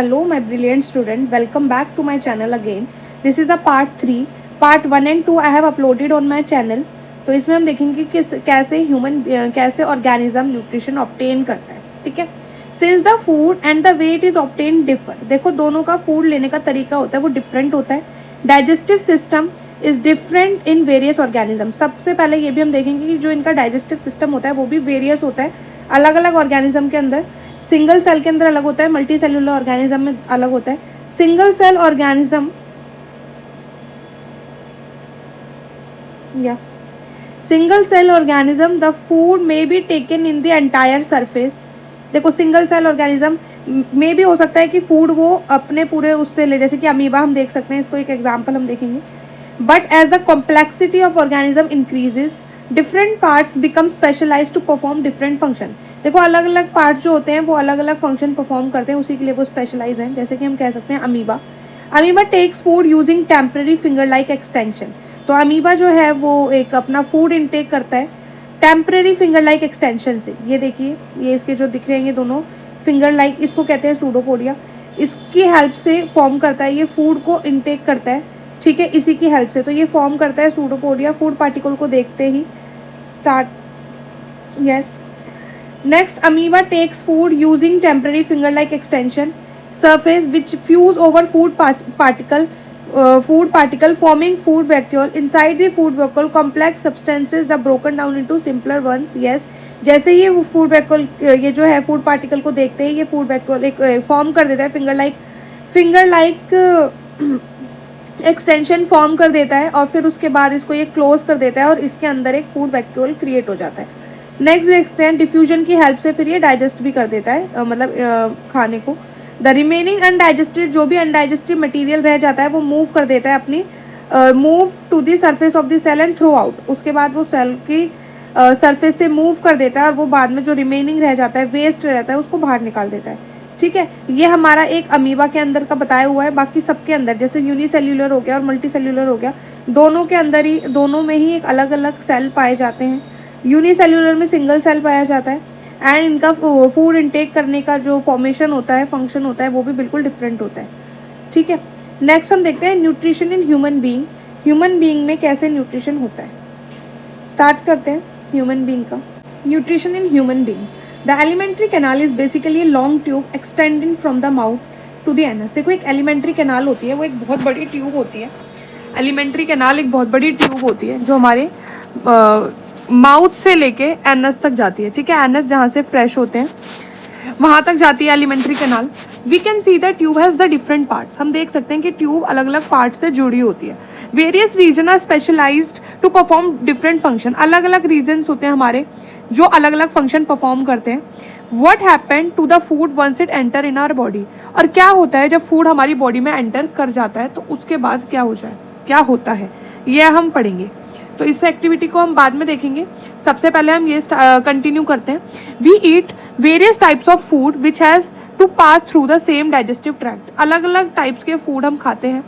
Hello my brilliant student, welcome back to my channel again. This is the part 3. Part 1 and 2 I have uploaded on my channel. तो इसमें हम देखेंगे कि कैसे organism nutrition obtain करता है. ठीक है. Since the food and the way it is obtain differ. देखो दोनों का फूड लेने का तरीका होता है वो डिफरेंट होता है. Digestive system is different in various organism. सबसे पहले ये भी हम देखेंगे कि जो इनका डाइजेस्टिव सिस्टम होता है वो भी वेरियस होता है अलग अलग ऑर्गेनिज्म के अंदर. सिंगल सेल के अंदर अलग होता है, मल्टी सेलुलर ऑर्गेनिज्म में अलग होता है. सिंगल सेल ऑर्गेनिज्म या single cell organism the food may be taken in the entire surface. देखो सिंगल सेल ऑर्गेनिज्म में भी हो सकता है कि फूड वो अपने पूरे उससे ले, जैसे कि अमीबा हम देख सकते हैं, इसको एक एग्जांपल हम देखेंगे. But as the complexity of organism increases different parts become specialised to perform different function. देखो अलग अलग पार्ट जो होते हैं वो अलग अलग फंक्शन परफॉर्म करते हैं, उसी के लिए वो स्पेशलाइज हैं. जैसे कि हम कह सकते हैं amoeba takes food using temporary finger like extension. तो अमीबा जो है वो एक अपना फूड इनटेक करता है टेम्पररी फिंगर लाइक एक्सटेंशन से. ये देखिए, ये इसके जो दिख रहे हैं ये दोनों फिंगर लाइक, इसको कहते हैं सूडोपोडिया. इसकी हेल्प से फॉर्म करता है, ये फूड को इनटेक करता है. ठीक है, इसी की हेल्प से तो ये फॉर्म करता है सूडोपोडिया. फूड पार्टिकल को देखते ही start. Yes. Next, amoeba takes food using temporary finger-like extension surface which fuse over food particle, forming food vacuole. Inside the food vacuole, complex substances are broken down into simpler ones. Yes, जैसे ही वो food vacuole ये जो है food particle को देखते ही ये food vacuole एक form कर देता है, फिंगर लाइक एक्सटेंशन फॉर्म कर देता है और फिर उसके बाद इसको ये क्लोज कर देता है और इसके अंदर एक फूड वैक्यूल क्रिएट हो जाता है. नेक्स्ट देखते हैं डिफ्यूजन की हेल्प से फिर ये डाइजेस्ट भी कर देता है, मतलब खाने को. द रिमेनिंग अनडाइजेस्टेड, जो भी अनडाइजेस्टेड मटेरियल रह जाता है वो मूव कर देता है अपनी move to the surface of the cell and throw out. उसके बाद वो सेल की सरफेस से मूव कर देता है और वो बाद में जो रिमेनिंग रह जाता है, वेस्ट रहता है, उसको बाहर निकाल देता है. ठीक है, ये हमारा एक अमीबा के अंदर का बताया हुआ है. बाकी सबके अंदर जैसे यूनिसेल्यूलर हो गया और मल्टी सेल्यूलर हो गया, दोनों के अंदर ही दोनों में ही एक अलग अलग सेल पाए जाते हैं. यूनिसेल्यूलर में सिंगल सेल पाया जाता है एंड इनका फूड इनटेक करने का जो फॉर्मेशन होता है, फंक्शन होता है, वो भी बिल्कुल डिफरेंट होता है. ठीक है. नेक्स्ट हम देखते हैं nutrition in human being. Human being में कैसे न्यूट्रिशन होता है. स्टार्ट करते हैं ह्यूमन बीइंग का. Nutrition in human being. The alimentary canal is basically a long tube extending from the mouth to the anus. देखो एक एलिमेंट्री कैनाल होती है, वो एक बहुत बड़ी ट्यूब होती है. एलिमेंट्री कैनाल एक बहुत बड़ी ट्यूब होती है जो हमारे माउथ से लेके एनस तक जाती है. ठीक है, एनस जहाँ से फ्रेश होते हैं वहाँ तक जाती है alimentary canal. We can see the tube has the different parts. हम देख सकते हैं कि ट्यूब अलग अलग पार्ट से जुड़ी होती है. Various region are specialised to perform different function. अलग अलग रीजन्स होते हैं हमारे जो अलग अलग फंक्शन परफॉर्म करते हैं. What happen to the food once it enter in our body. और क्या होता है जब फूड हमारी बॉडी में एंटर कर जाता है तो उसके बाद क्या होता है ये हम पढ़ेंगे. तो इस एक्टिविटी को हम बाद में देखेंगे. सबसे पहले हम ये कंटिन्यू करते हैं. We eat various types of food which has to pass through the same digestive tract. अलग अलग टाइप्स के फूड हम खाते हैं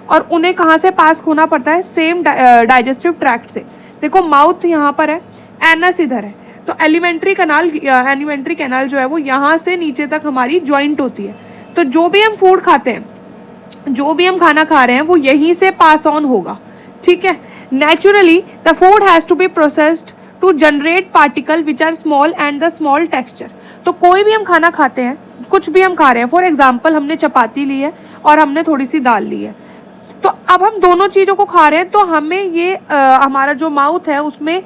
और उन्हें कहाँ से पास होना पड़ता है, सेम डाइजेस्टिव ट्रैक्ट से. देखो माउथ यहाँ पर है, एनस इधर है, तो एलिमेंट्री कैनाल जो है वो यहाँ से नीचे तक हमारी ज्वाइंट होती है. तो जो भी हम फूड खाते हैं, जो भी हम खाना खा रहे हैं वो यहीं से पास ऑन होगा. ठीक है. Naturally the food has to be processed to generate particle which are small and the small texture. तो कोई भी हम खाना खाते हैं, कुछ भी हम खा रहे हैं, फॉर एग्जाम्पल हमने चपाती ली है और हमने थोड़ी सी दाल ली है, तो अब हम दोनों चीज़ों को खा रहे हैं तो हमें ये हमारा जो माउथ है उसमें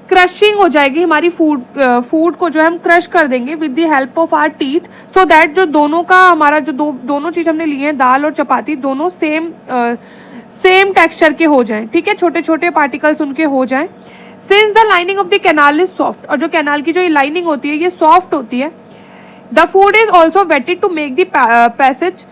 क्रशिंग हो जाएगी. हमारी फूड को जो है हम क्रश कर देंगे with the help of our teeth, so that जो दोनों का हमारा जो दोनों चीज़ हमने लिए हैं, दाल और चपाती, दोनों सेम टेक्सचर के हो जाएं. ठीक है, छोटे छोटे पार्टिकल्स उनके हो जाएं. Since the lining of the canal is soft. और जो कैनाल की जो लाइनिंग होती है ये सॉफ्ट होती है. The food is also wetted to make the passage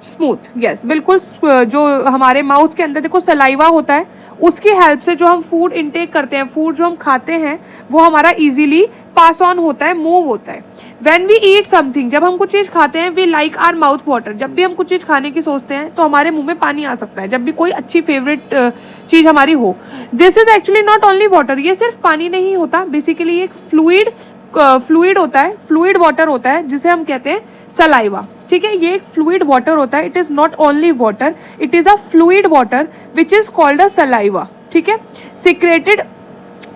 smooth. Yes, बिल्कुल. जो हमारे माउथ के अंदर देखो सलाइवा होता है, उसकी हेल्प से जो हम फूड इनटेक करते हैं, फूड जो हम खाते हैं वो हमारा इजीली पास ऑन होता है, मूव होता है. व्हेन वी ईट समथिंग, जब हम कुछ चीज़ खाते हैं, we like our mouth water. जब भी हम कुछ चीज़ खाने की सोचते हैं तो हमारे मुंह में पानी आ सकता है, जब भी कोई अच्छी फेवरेट चीज़ हमारी हो. This is actually not only water. ये सिर्फ पानी नहीं होता, बेसिकली एक फ्लूइड फ्लूइड होता है, फ्लूइड वाटर होता है जिसे हम कहते हैं सलाइवा, ठीक है। ये एक फ्लूइड वाटर होता है, it is not only water, it is a fluid water which is called a saliva, ठीक है। Secreted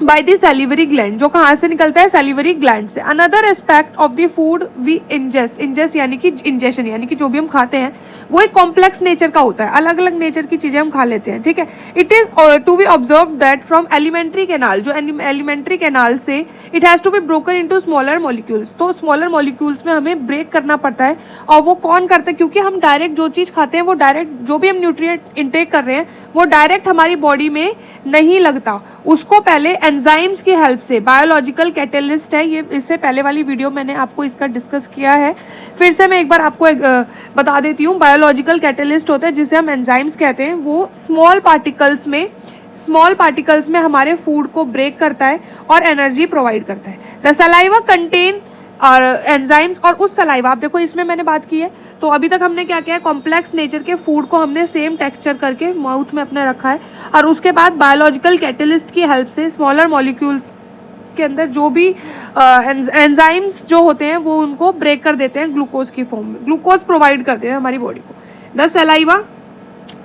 by the salivary gland, जो कहाँ से निकलता है, सैलिवरी ग्लैंड से। Another aspect of the food we ingest, ingest यानी कि इंजेशन, यानी कि जो भी हम खाते हैं वो एक कॉम्प्लेक्स नेचर का होता है, अलग अलग नेचर की चीजें हम खा लेते हैं, ठीक है। It is to be observe that from alimentary canal, जो एलिमेंट्री कैनाल से it has to be broken into smaller molecules, तो स्मॉलर मॉलिक्यूल्स में हमें ब्रेक करना पड़ता है। और वो कौन करता है, क्योंकि हम डायरेक्ट जो चीज़ खाते हैं वो डायरेक्ट, जो भी हम न्यूट्रिएंट इनटेक कर रहे हैं वो डायरेक्ट हमारी बॉडी में नहीं लगता, उसको पहले एंजाइम्स की हेल्प से, बायोलॉजिकल कैटेलिस्ट है ये, इससे पहले वाली वीडियो मैंने आपको इसका डिस्कस किया है, फिर से मैं एक बार आपको बता देती हूँ। बायोलॉजिकल कैटेलिस्ट होता है जिसे हम एंजाइम्स कहते हैं, वो स्मॉल पार्टिकल्स में हमारे फूड को ब्रेक करता है और एनर्जी प्रोवाइड करता है। द सलाइवा कंटेन और एंजाइम्स, और उस सलाइवा, आप देखो इसमें मैंने बात की है, तो अभी तक हमने क्या किया है, कॉम्प्लेक्स नेचर के फूड को हमने सेम टेक्सचर करके माउथ में अपने रखा है, और उसके बाद बायोलॉजिकल कैटेलिस्ट की हेल्प से स्मॉलर मॉलिक्यूल्स के अंदर जो भी एंजाइम्स जो होते हैं वो उनको ब्रेक कर देते हैं ग्लूकोज की फॉर्म में, ग्लूकोज प्रोवाइड करते हैं हमारी बॉडी को। The saliva,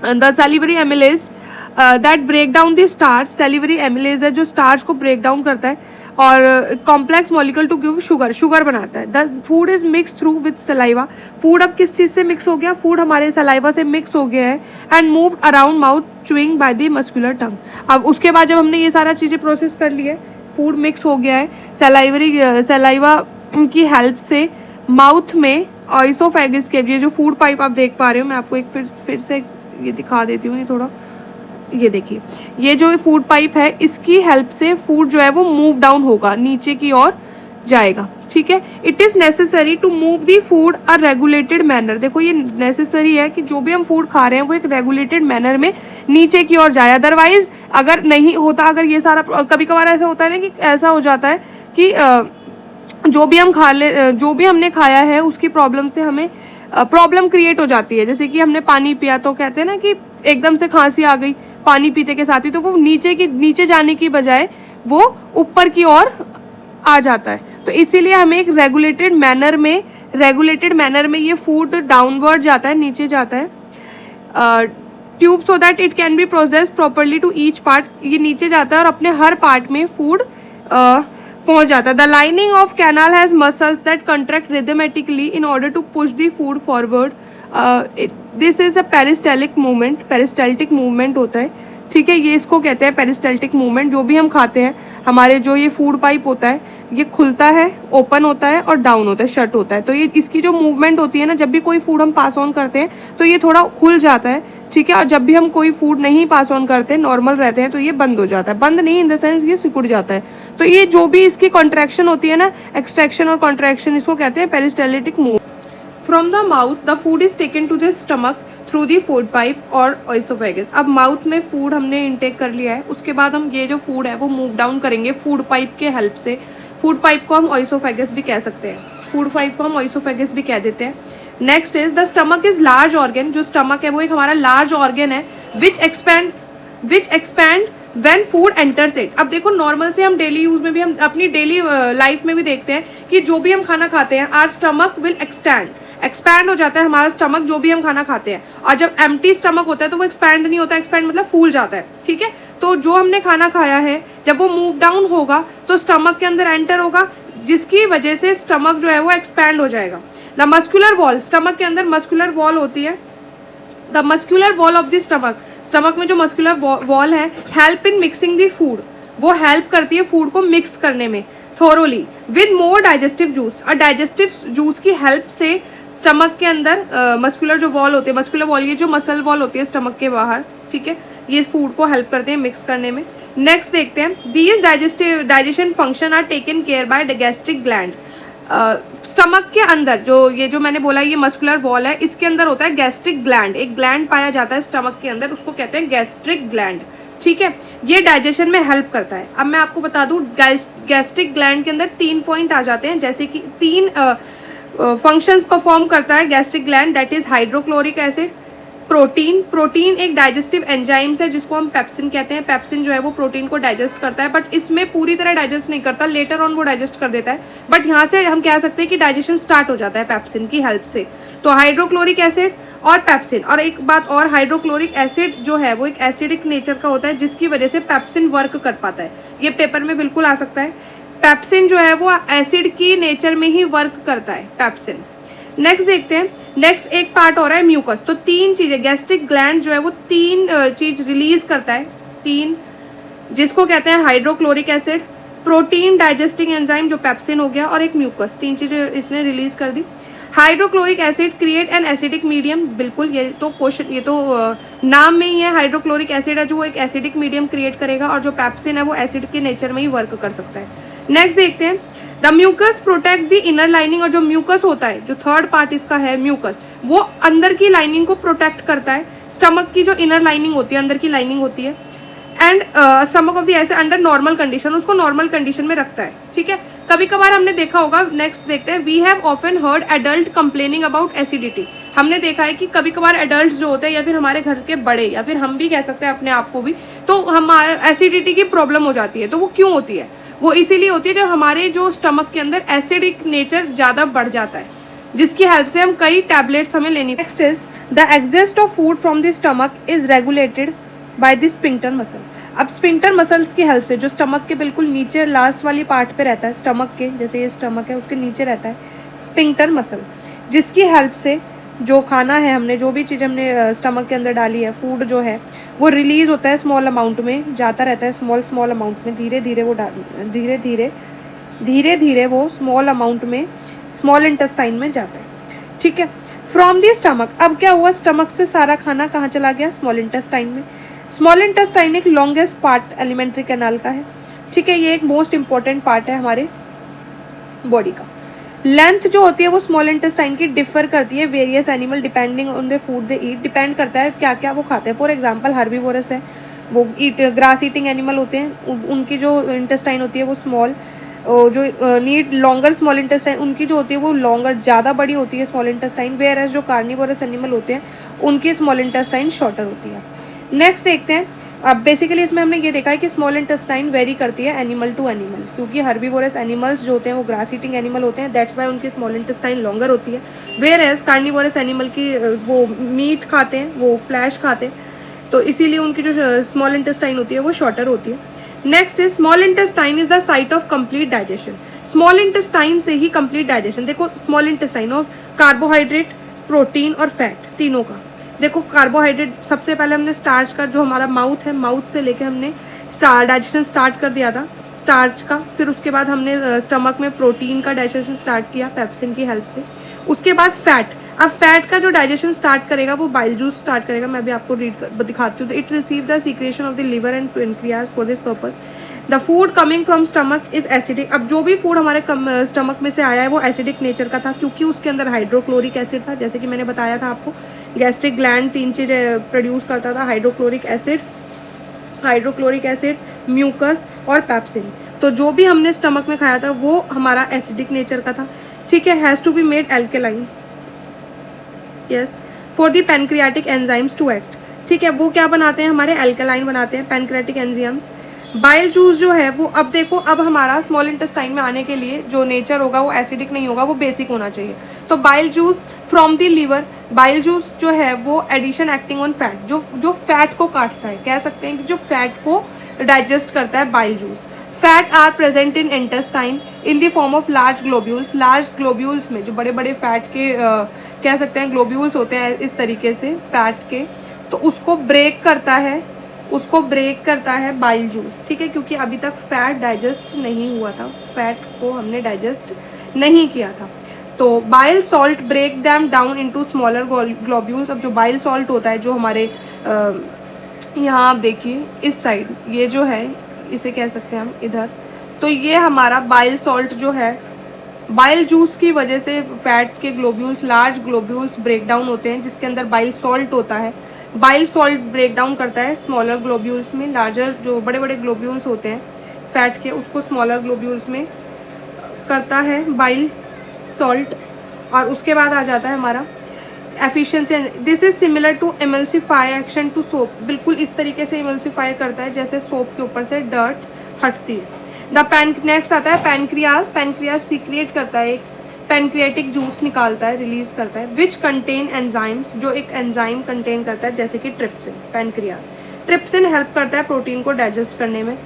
the salivary amylase that break down the starch, salivary amylase है जो स्टार्च को ब्रेक डाउन करता है और complex molecule to give sugar बनाता है। The food is mix through with saliva, food अब किस चीज़ से मिक्स हो गया, फूड हमारे सलाइवा से मिक्स हो गया है, and move around mouth chewing by the muscular tongue. अब उसके बाद जब हमने ये सारा चीज़ें प्रोसेस कर ली है, फूड मिक्स हो गया है, सलाइवा की हेल्प से माउथ में ऑइसोफेगस के, ये जो फूड पाइप आप देख पा रहे हो, मैं आपको एक फिर से ये दिखा देती हूँ, ये थोड़ा, ये देखिए, ये जो फूड पाइप है इसकी हेल्प से फूड जो है वो मूव डाउन होगा, नीचे की ओर जाएगा, ठीक है। It is necessary to move the food a regulated manner, देखो ये नेसेसरी है कि जो भी हम फूड खा रहे हैं वो एक रेगुलेटेड मैनर में नीचे की ओर जाए, अदरवाइज अगर नहीं होता, अगर ये सारा, कभी कभार ऐसा होता है ना कि ऐसा हो जाता है कि जो भी हमने खाया है उसकी प्रॉब्लम से हमें प्रॉब्लम क्रिएट हो जाती है। जैसे कि हमने पानी पिया तो कहते हैं ना कि एकदम से खांसी आ गई पानी पीते के साथ ही, तो वो नीचे जाने की बजाय वो ऊपर की ओर आ जाता है। तो इसीलिए हमें एक रेगुलेटेड मैनर में ये फूड डाउनवर्ड जाता है, नीचे जाता है, tube, so that it can be process properly to each part, ये नीचे जाता है और अपने हर पार्ट में फूड पहुंच जाता है। The lining of canal has muscles that contract rhythmically in order to push the food forward, this is a peristaltic movement होता है, ठीक है। ये इसको कहते हैं पेरिस्टैल्टिक मूवमेंट। जो भी हम खाते हैं, हमारे जो ये फूड पाइप होता है ये खुलता है, ओपन होता है और डाउन होता है, शट होता है, तो ये इसकी जो मूवमेंट होती है ना, जब भी कोई फूड हम पास ऑन करते हैं तो ये थोड़ा खुल जाता है, ठीक है। और जब भी हम कोई फूड नहीं पास ऑन करते, नॉर्मल रहते हैं, तो ये बंद हो जाता है, बंद नहीं इन द सेंस ये सिकुड़ जाता है। तो ये जो भी इसकी कॉन्ट्रैक्शन होती है ना, एक्सट्रैक्शन और कॉन्ट्रैक्शन, इसको कहते हैं peristaltic movement. From the mouth the food is taken to the stomach through the food pipe और ऑइसोफेगस। अब माउथ में फूड हमने इंटेक कर लिया है, उसके बाद हम ये जो फूड है वो मूव डाउन करेंगे फूड पाइप के हेल्प से। फूड पाइप को हम ऑइसोफेगस भी कह सकते हैं, फूड पाइप को हम ऑइसोफेगस भी कह देते हैं। Next is the stomach is large organ, जो स्टमक है वो एक हमारा लार्ज ऑर्गन है which expand when food enters it. अब देखो नॉर्मल से हम डेली यूज में भी, हम अपनी डेली लाइफ में भी देखते हैं कि जो भी हम खाना खाते हैं, आवर स्टमक विल एक्सपैंड हो जाता है हमारा स्टमक, जो भी हम खाना खाते हैं। और जब एम्प्टी स्टमक होता है तो वो एक्सपैंड नहीं होता, एक्सपैंड मतलब फूल जाता है, ठीक है। तो जो हमने खाना खाया है जब वो मूव डाउन होगा तो स्टमक के अंदर एंटर होगा, जिसकी वजह से स्टमक जो है वो एक्सपैंड हो जाएगा। द मस्कुलर वॉल, स्टमक के अंदर मस्कुलर वॉल होती है, the muscular wall of the stomach में जो मस्कुलर वॉल है, help in mixing the food, वो हेल्प करती है फूड को मिक्स करने में thoroughly with more digestive juice. और डाइजेस्टिव जूस की हेल्प से स्टमक के अंदर मस्कुलर जो वॉल होते हैं, मस्कुलर वॉल ये जो मसल वॉल होती है स्टमक के बाहर, ठीक है, ये इस फूड को हेल्प करते हैं मिक्स करने में। नेक्स्ट देखते हैं, these digestion function are taken care by gastric gland. Stomach के अंदर जो मैंने बोला ये मस्कुलर वॉल है, इसके अंदर होता है गैस्ट्रिक ग्लैंड, एक ग्लैंड पाया जाता है स्टमक के अंदर, उसको कहते हैं गैस्ट्रिक ग्लैंड, ठीक है। ये डाइजेशन में हेल्प करता है। अब मैं आपको बता दूं, गैस्ट्रिक ग्लैंड के अंदर 3 पॉइंट आ जाते हैं, जैसे कि 3 फंक्शंस परफॉर्म करता है gastric gland, that is hydrochloric acid, protein, protein एक डाइजेस्टिव एंजाइम्स है जिसको हम पेप्सिन कहते हैं। पेप्सिन जो है वो प्रोटीन को डाइजेस्ट करता है, बट इसमें पूरी तरह डाइजेस्ट नहीं करता, लेटर ऑन वो डाइजेस्ट कर देता है, बट यहाँ से हम कह सकते हैं कि डाइजेशन स्टार्ट हो जाता है पेप्सिन की हेल्प से। तो हाइड्रोक्लोरिक एसिड और पेप्सिन, और एक बात और, हाइड्रोक्लोरिक एसिड जो है वो एक एसिडिक नेचर का होता है जिसकी वजह से पेप्सिन वर्क कर पाता है। ये पेपर में बिल्कुल आ सकता है। पेप्सिन जो है वो एसिड की नेचर में ही वर्क करता है पेप्सिन। नेक्स्ट देखते हैं, नेक्स्ट एक पार्ट हो रहा है म्यूकस। तो तीन चीजें, गैस्ट्रिक ग्लैंड जो है वो तीन चीज रिलीज करता है, तीन, जिसको कहते हैं hydrochloric acid, protein digesting enzyme जो पेप्सिन हो गया, और एक म्यूकस, तीन चीजें इसने रिलीज कर दी। Hydrochloric acid create an acidic medium, बिल्कुल ये तो क्वेश्चन, ये तो नाम में ही है, हाइड्रोक्लोरिक एसिड है जो वो एक एसिडिक मीडियम क्रिएट करेगा, और जो पेप्सिन है वो एसिड के नेचर में ही वर्क कर सकता है। नेक्स्ट देखते हैं, the mucus protect the inner lining, और जो म्यूकस होता है, जो थर्ड पार्ट इसका है म्यूकस, वो अंदर की लाइनिंग को प्रोटेक्ट करता है। स्टमक की जो इनर लाइनिंग होती है, अंदर की लाइनिंग होती है, एंड स्टमक ऑफ द ऐसे अंडर नॉर्मल कंडीशन, उसको नॉर्मल कंडीशन में रखता है। ठीक है, कभी कभार हमने देखा होगा, नेक्स्ट देखते हैं, we have often heard adult complaining about acidity. हमने देखा है कि कभी कभार एडल्ट जो होते हैं, या फिर हमारे घर के बड़े, या फिर हम भी कह सकते हैं अपने आप को भी, तो हमारे एसिडिटी की प्रॉब्लम हो जाती है। तो वो क्यों होती है? वो इसीलिए होती है जब हमारे जो स्टमक के अंदर एसिडिक नेचर ज़्यादा बढ़ जाता है, जिसकी हेल्प से हम कई टैबलेट्स हमें लेनी। Next is the exist of food from the stomach is regulated by the sphincter muscle. अब स्फिंक्टर मसल्स की हेल्प से, जो स्टमक के बिल्कुल नीचे लास्ट वाली पार्ट पे रहता है, स्टमक के जैसे ये स्टमक है उसके नीचे रहता है स्फिंक्टर मसल, जिसकी हेल्प से जो खाना है, हमने जो भी चीज़ हमने स्टमक के अंदर डाली है, फूड जो है वो रिलीज होता है स्मॉल अमाउंट में, जाता रहता है स्मॉल अमाउंट में, धीरे धीरे वो स्मॉल अमाउंट में स्मॉल इंटेस्टाइन में जाता है। ठीक है, फ्रॉम दी स्टमक, अब क्या हुआ, स्टमक से सारा खाना कहाँ चला गया? स्मॉल इंटेस्टाइन में। स्मॉल इंटेस्टाइन एक लॉन्गेस्ट पार्ट एलिमेंट्री कैनाल का है। ठीक है, ये एक मोस्ट इंपॉर्टेंट पार्ट है हमारे बॉडी का। लेंथ जो होती है वो स्मॉल इंटेस्टाइन की डिफर करती है various animal depending on the food they eat, depend करता है क्या क्या वो खाते हैं। फॉर एग्जांपल हर्बीवोरस है, वो ग्रास ईटिंग एनिमल होते हैं, उनकी जो इंटेस्टाइन होती है वो स्मॉल, जो नीड लॉन्गर स्मॉल इंटेस्टाइन, उनकी जो होती है वो लॉन्गर, ज़्यादा बड़ी होती है स्मॉल इंटेस्टाइन, वेयर एज जो कार्निवोरस एनिमल होते हैं उनकी स्मॉल इंटेस्टाइन शॉर्टर होती है। नेक्स्ट देखते हैं, अब बेसिकली इसमें हमने ये देखा है कि स्मॉल इंटेस्टाइन वेरी करती है एनिमल टू एनिमल, क्योंकि हर्बीवोरस एनिमल्स जो होते हैं वो ग्रास ईटिंग एनिमल होते हैं, दैट्स वाई उनकी स्मॉल इंटेस्टाइन लॉन्गर होती है, वेयर एज कार्निवोरस एनिमल की वो मीट खाते हैं, वो फ्लैश खाते हैं, तो इसीलिए उनकी जो स्मॉल इंटेस्टाइन होती है वो शॉर्टर होती है। Next is small intestine is the site of complete digestion. Small intestine से ही कंप्लीट डाइजेशन, देखो small intestine of carbohydrate, protein और फैट, तीनों का। देखो कार्बोहाइड्रेट, सबसे पहले हमने स्टार्च का, जो हमारा माउथ है, माउथ से लेके हमने डाइजेशन स्टार्ट कर दिया था स्टार्च का, फिर उसके बाद हमने स्टमक में प्रोटीन का डाइजेशन स्टार्ट किया पेप्सिन की हेल्प से, उसके बाद फैट। अब फैट का जो डाइजेशन स्टार्ट करेगा वो बाइल जूस स्टार्ट करेगा, मैं भी आपको दिखाती हूँ। It receive the secretion of the liver and pancreas for this purpose. The food coming from stomach is acidic. अब जो भी फूड हमारे स्टमक में से आया है वो एसिडिक नेचर का था, क्योंकि उसके अंदर हाइड्रोक्लोरिक एसिड था, जैसे कि मैंने बताया था आपको। गैस्ट्रिक ग्लैंड तीन चीज़ें प्रोड्यूस करता था, हाइड्रोक्लोरिक एसिड, म्यूकस और पेप्सिन। तो जो भी हमने स्टमक में खाया था वो हमारा एसिडिक नेचर का था। ठीक है, has to be made alkaline, yes, for the pancreatic enzymes to act. ठीक है, वो क्या बनाते हैं, हमारे एल्केलाइन बनाते हैं पैनक्रियाटिक एंजाइम्स। बाइल जूस जो है वो, अब देखो, अब हमारा स्मॉल इंटेस्टाइन में आने के लिए जो नेचर होगा वो एसिडिक नहीं होगा, वो बेसिक होना चाहिए। तो bile juice from the liver, bile juice जो है वो एडिशन एक्टिंग ऑन फैट, जो फैट को काटता है, कह सकते हैं कि जो फैट को डाइजेस्ट करता है bile juice. Fat are present in intestine in the form of large globules. Large globules में जो बड़े बड़े फैट के कह सकते हैं ग्लोब्यूल्स होते हैं इस तरीके से फैट के, तो उसको ब्रेक करता है बाइल जूस। ठीक है, क्योंकि अभी तक फैट डाइजेस्ट नहीं हुआ था, फैट को हमने डाइजेस्ट नहीं किया था। तो bile salt break them down into smaller globules. अब जो बाइल सॉल्ट होता है, जो हमारे यहाँ आप देखिए इस साइड, ये जो है इसे कह सकते हैं हम इधर, तो ये हमारा बाइल सॉल्ट जो है, बाइल जूस की वजह से फैट के globules, large globules break down होते हैं, जिसके अंदर बाइल सॉल्ट होता है। बाइल सॉल्ट ब्रेक डाउन करता है स्मॉलर ग्लोब्यूल्स में, लार्जर जो बड़े बड़े ग्लोब्यूल्स होते हैं फैट के, उसको स्मॉलर ग्लोब्यूल्स में करता है बाइल सॉल्ट। और उसके बाद आ जाता है हमारा efficiency, this is similar to emulsify action to soap, बिल्कुल इस तरीके से इमल्सिफाई करता है जैसे सोप के ऊपर से डर्ट हटती है। नेक्स्ट आता है पैनक्रियाज। पैनक्रियाज सीक्रिएट करता है, एक पैनक्रियाटिक जूस निकालता है, रिलीज करता है, विच कंटेन एंजाइम्स, जो एक एंजाइम कंटेन करता है जैसे कि ट्रिप्सिन। पैनक्रियाज ट्रिप्सिन हेल्प करता है प्रोटीन को डाइजेस्ट करने में,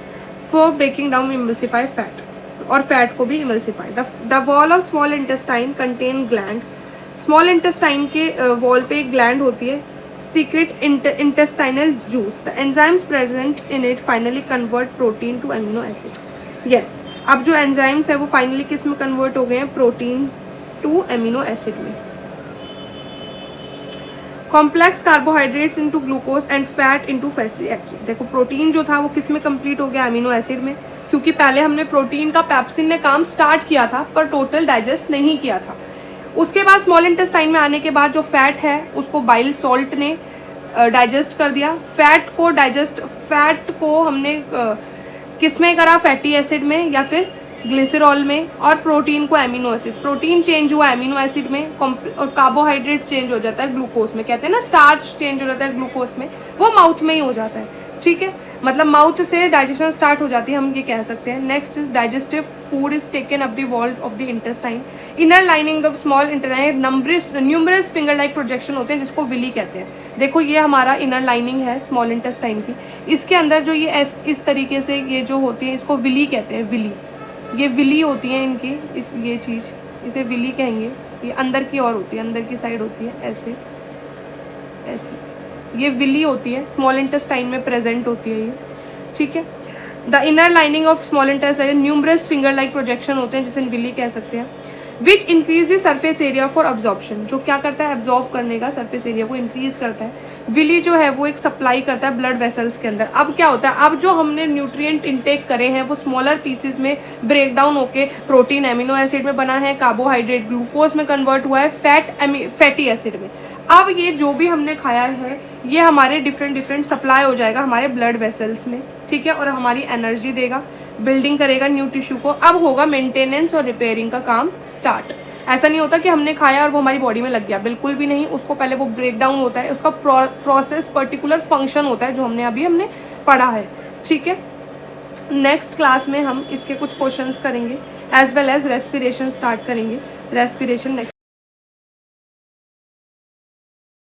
for breaking down emulsify fat, और फैट को भी emulsify. The wall of small intestine contain gland, small intestine के वॉल पे एक ग्लैंड होती है, secret intestinal juice, the enzymes present in it finally convert protein to amino acid. Yes, अब जो एंजाइम्स है वो फाइनली किस में कन्वर्ट हो गए हैं, प्रोटीन टू अमीनो एसिड में। Complex carbohydrates into glucose and fat into fatty acid. देखो प्रोटीन जो था वो किस में कंप्लीट हो गया, अमीनो एसिड में, क्योंकि पहले हमने प्रोटीन का पेप्सिन ने काम स्टार्ट किया था पर टोटल डाइजेस्ट नहीं किया था। उसके बाद स्मॉल इंटेस्टाइन में आने के बाद जो फैट है उसको बाइल सॉल्ट ने डाइजेस्ट कर दिया। फैट को हमने किस में करा, फैटी एसिड में या फिर ग्लिसरॉल में, और प्रोटीन को एमिनो एसिड, प्रोटीन चेंज हुआ एमिनो एसिड में, और कार्बोहाइड्रेट चेंज हो जाता है ग्लूकोज में। कहते हैं ना स्टार्च चेंज हो जाता है ग्लूकोज में, वो माउथ में ही हो जाता है, ठीक है, मतलब माउथ से डाइजेशन स्टार्ट हो जाती है, हम ये कह सकते हैं। Next is digestive food is taken up the wall of the intestine, inner lining of small intestine, numerous finger like projection होते हैं जिसको विली कहते हैं। देखो ये हमारा इनर लाइनिंग है स्मॉल इंटेस्टाइन की, इसके अंदर जो ये इस तरीके से ये जो होती है इसको विली कहते हैं, विली, ये विली होती है इनकी, ये चीज़ इसे विली कहेंगे। ये अंदर की ओर होती है, अंदर की साइड होती है, ऐसे ऐसे ये विली होती है, स्मॉल इंटेस्टाइन में प्रेजेंट होती है ये, ठीक है। The inner lining of small intestine numerous finger like projection होते हैं जिसे विली कह सकते हैं। Which increase the surface area for absorption, जो क्या करता है, एब्जॉर्ब करने का सरफेस एरिया को इंक्रीज करता है। विली जो है वो एक सप्लाई करता है ब्लड वेसल्स के अंदर। अब क्या होता है, अब जो हमने न्यूट्रिएंट इंटेक करे हैं वो स्मॉलर पीसेस में ब्रेक डाउन होके प्रोटीन एमिनो एसिड में बना है, कार्बोहाइड्रेट ग्लूकोज में कन्वर्ट हुआ है, फैटी एसिड में। अब ये जो भी हमने खाया है ये हमारे डिफरेंट सप्लाई हो जाएगा हमारे ब्लड वेसल्स में, ठीक है, और हमारी एनर्जी देगा, बिल्डिंग करेगा न्यू टिश्यू को। अब होगा मेंटेनेंस और रिपेयरिंग का काम स्टार्ट। ऐसा नहीं होता कि हमने खाया और वो हमारी बॉडी में लग गया, बिल्कुल भी नहीं, उसको पहले वो ब्रेक डाउन होता है, उसका प्रोसेस पर्टिकुलर फंक्शन होता है जो हमने पढ़ा है, ठीक है। नेक्स्ट क्लास में हम इसके कुछ क्वेश्चंस करेंगे as well as respiration start करेंगे। Respiration next